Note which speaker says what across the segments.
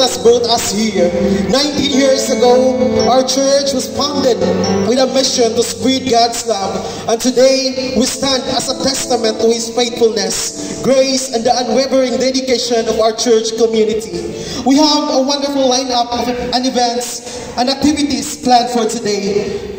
Speaker 1: has brought us here. 19 years ago, our church was founded with a mission to spread God's love. And today, we stand as a testament to His faithfulness, grace, and the unwavering dedication of our church community. We have a wonderful lineup of events and activities planned for today,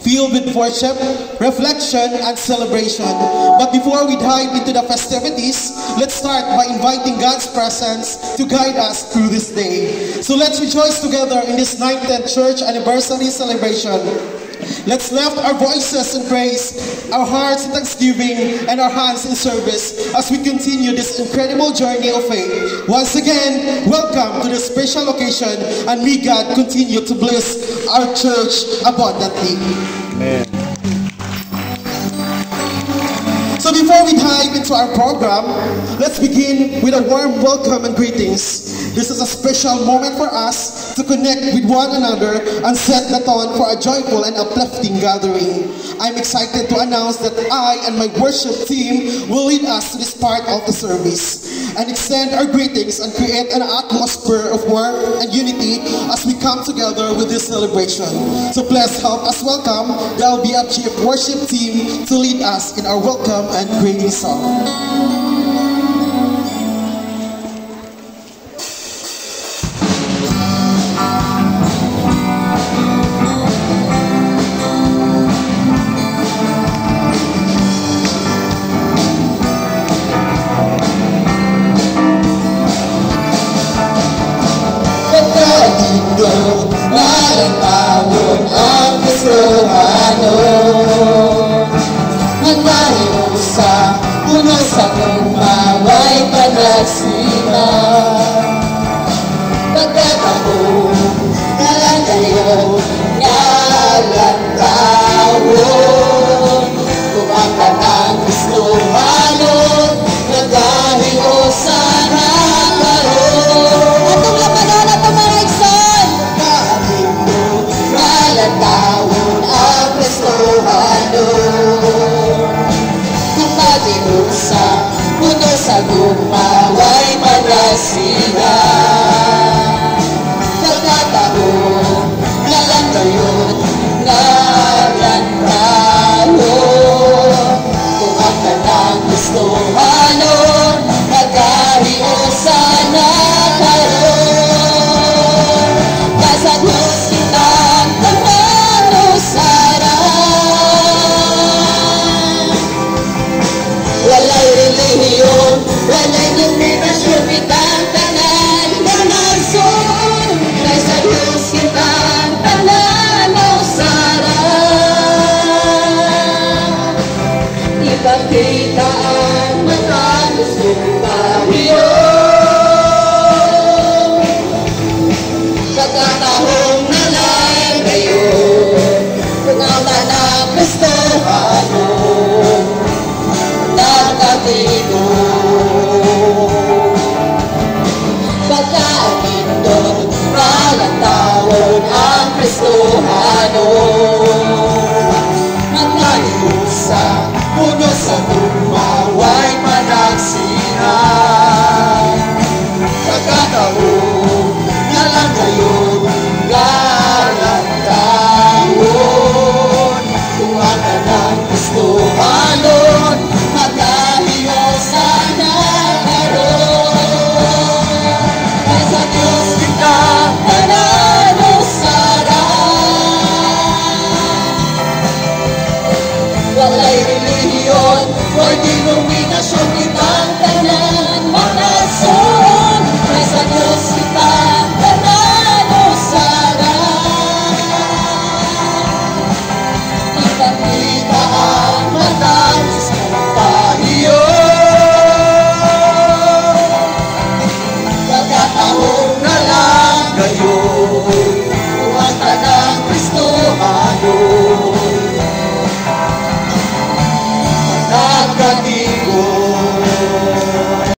Speaker 1: filled with worship, reflection, and celebration. But before we dive into the festivities, let's start by inviting God's presence to guide us through this day. So let's rejoice together in this 90th church anniversary celebration. Let's lift our voices in praise, our hearts in thanksgiving, and our hands in service as we continue this incredible journey of faith. Once again, welcome to this special occasion, and may God continue to bless our church abundantly.
Speaker 2: Amen.
Speaker 1: So before we dive into our program, let's begin with a warm welcome and greetings. This is a special moment for us to connect with one another and set the tone for a joyful and uplifting gathering. I'm excited to announce that I and my worship team will lead us to this part of the service and extend our greetings and create an atmosphere of warmth and unity as we come together with this celebration. So please help us welcome the LBF worship team to lead us in our welcome and greeting song.